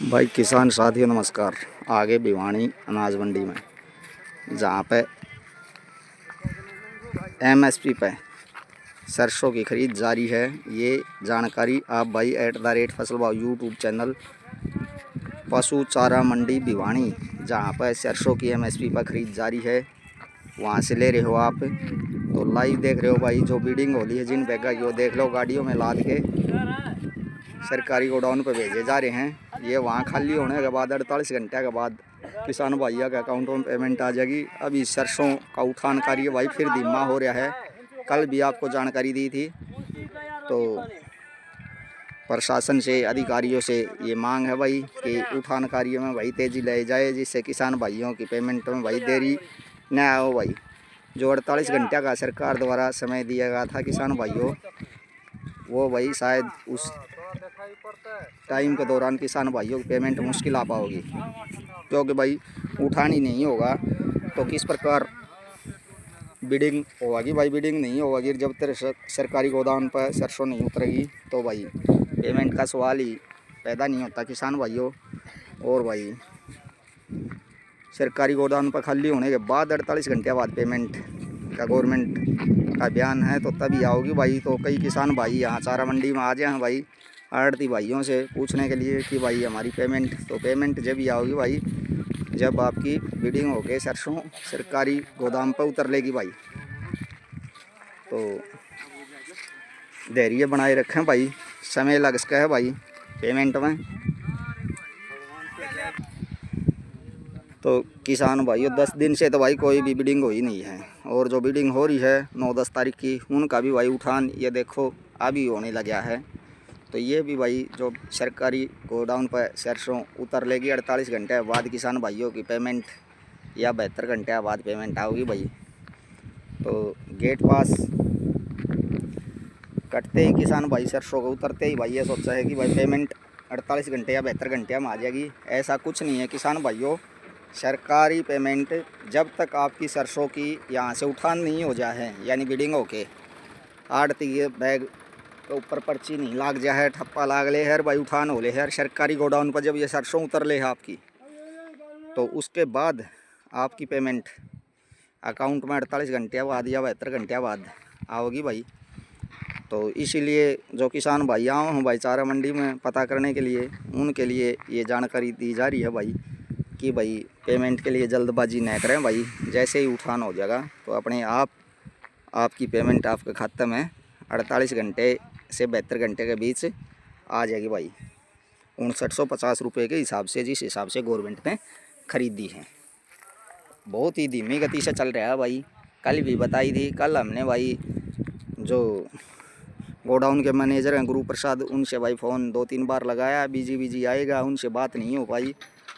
भाई किसान साथियों नमस्कार। आगे भिवानी अनाज मंडी में जहाँ पे एमएसपी पे सरसों की खरीद जारी है, ये जानकारी आप भाई @फसल भाव यूट्यूब चैनल पशु चारा मंडी भिवानी जहाँ पर सरसों की एमएसपी पर खरीद जारी है वहाँ से ले रहे हो आप। तो लाइव देख रहे हो भाई, जो बीडिंग हो रही है जिन बैगा की वो देख लो, गाड़ियों में लाद के सरकारी गोडाउन पर भेजे जा रहे हैं। ये वहाँ खाली होने के बाद 48 घंटे के बाद किसान भाइयों के अकाउंट में पेमेंट आ जाएगी। अभी सरसों का उठान कार्य भाई फिर धीमा हो रहा है, कल भी आपको जानकारी दी थी। तो प्रशासन से, अधिकारियों से ये मांग है भाई कि उठान कार्य में भाई तेज़ी लाई जाए, जिससे किसान भाइयों की पेमेंट में भाई देरी न हो भाई। जो 48 घंटे का सरकार द्वारा समय दिया गया था किसान भाइयों, वो भाई शायद उस टाइम के दौरान किसान भाइयों की पेमेंट मुश्किल आ पाओगी, क्योंकि भाई उठान ही नहीं होगा तो किस प्रकार बिडिंग होगी। भाई बिडिंग नहीं होगी जब तक सरकारी गोदाम पर सरसों नहीं उतरेगी तो भाई पेमेंट का सवाल ही पैदा नहीं होता किसान भाइयों। और भाई सरकारी गोदाम पर खाली होने के बाद 48 घंटे बाद पेमेंट का गवर्नमेंट का बयान है, तो तभी आओगी भाई। तो कई किसान भाई यहाँ चारा मंडी में आ जाए हैं भाई आड़ती भाइयों से पूछने के लिए कि भाई हमारी पेमेंट, तो पेमेंट जब ही आओगी भाई जब आपकी बिडिंग होके सरसों सरकारी गोदाम पर उतर लेगी भाई। तो धैर्य बनाए रखें भाई, समय लग सका है भाई पेमेंट में। तो किसान भाइयों 10 दिन से तो भाई कोई भी बिडिंग हुई नहीं है, और जो बिडिंग हो रही है 9-10 तारीख की उनका भी भाई उठान ये देखो अभी होने लगा है। तो ये भी भाई जो सरकारी गोडाउन पर सरसों उतर लेगी 48 घंटे बाद किसान भाइयों की पेमेंट, या 72 घंटे बाद पेमेंट आओगी भाई। तो गेट पास कटते ही किसान भाई सरसों को उतरते ही भाई ये सोचा है कि भाई पेमेंट 48 घंटे या 72 घंटे में आ जाएगी। ऐसा कुछ नहीं है किसान भाइयों, सरकारी पेमेंट जब तक आपकी सरसों की यहाँ से उठान नहीं हो जाए, यानी बिडिंग होके आड़ती बैग के ऊपर पर्ची नहीं लाग जा है, ठप्पा लाग ले है भाई, उठान हो ले है सरकारी गोडाउन पर, जब ये सरसों उतर ले है आपकी, तो उसके बाद आपकी पेमेंट अकाउंट में 48 घंटे बाद या 72 घंटे बाद आओगी भाई। तो इसीलिए जो किसान भाई आए हैं भाई चारा मंडी में पता करने के लिए, उनके लिए ये जानकारी दी जा रही है भाई कि भाई पेमेंट के लिए जल्दबाजी न करें भाई। जैसे ही उठान हो जाएगा तो अपने आप आपकी पेमेंट आपके खाते में 48 घंटे से 72 घंटे के बीच आ जाएगी भाई। 5950 रुपये के हिसाब से, जिस हिसाब से गवर्नमेंट ने खरीदी है। बहुत ही धीमी गति से चल रहा है भाई। कल भी बताई थी, कल हमने भाई जो गोडाउन के मैनेजर हैं गुरु प्रसाद, उनसे भाई फ़ोन 2-3 बार लगाया, बिजी आएगा, उनसे बात नहीं हो पाई।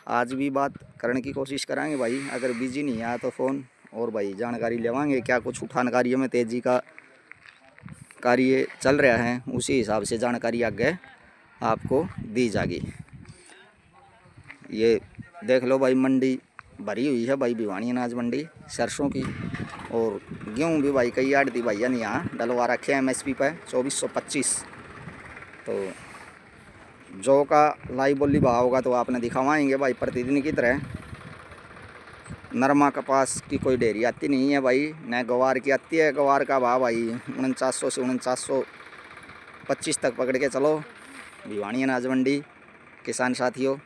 आज भी बात करने की कोशिश कराएंगे भाई, अगर बिजी नहीं आया तो फ़ोन, और भाई जानकारी लेवाएंगे क्या कुछ उठान कार्य में तेज़ी का कार्य चल रहा है, उसी हिसाब से जानकारी आगे आपको दी जाएगी। ये देख लो भाई मंडी भरी हुई है भाई भिवानी अनाज मंडी सरसों की। और गेहूँ भी भाई कई आड़ती भैया ने यहाँ डलवा रखे हैं एमएसपी पर 2425। तो जो का लाई बोली भाव होगा तो आपने दिखावाएंगे भाई प्रतिदिन की तरह। नरमा कपास की कोई ढेरी आती नहीं है भाई, न गवार की आती है। गवार का भाव भाई 4900 से 4925 तक पकड़ के चलो भिवानी अनाज मंडी किसान साथियों।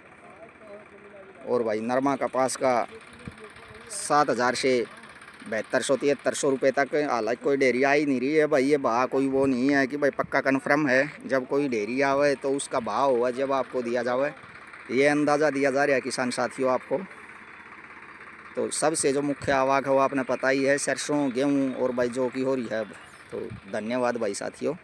और भाई नरमा कपास का 7000 से 7200-7300 रुपये तक, हालांकि कोई डेयरी आ ही नहीं रही है भाई। ये भाव कोई वो नहीं है कि भाई पक्का कन्फर्म है, जब कोई डेयरी आवे तो उसका भाव हुआ जब आपको दिया जावे, ये अंदाज़ा दिया जा रहा है किसान साथियों आपको। तो सबसे जो मुख्य आवक है वो आपने पता ही है, सरसों गेहूँ और भाई जो की हो रही है। तो धन्यवाद भाई साथियों।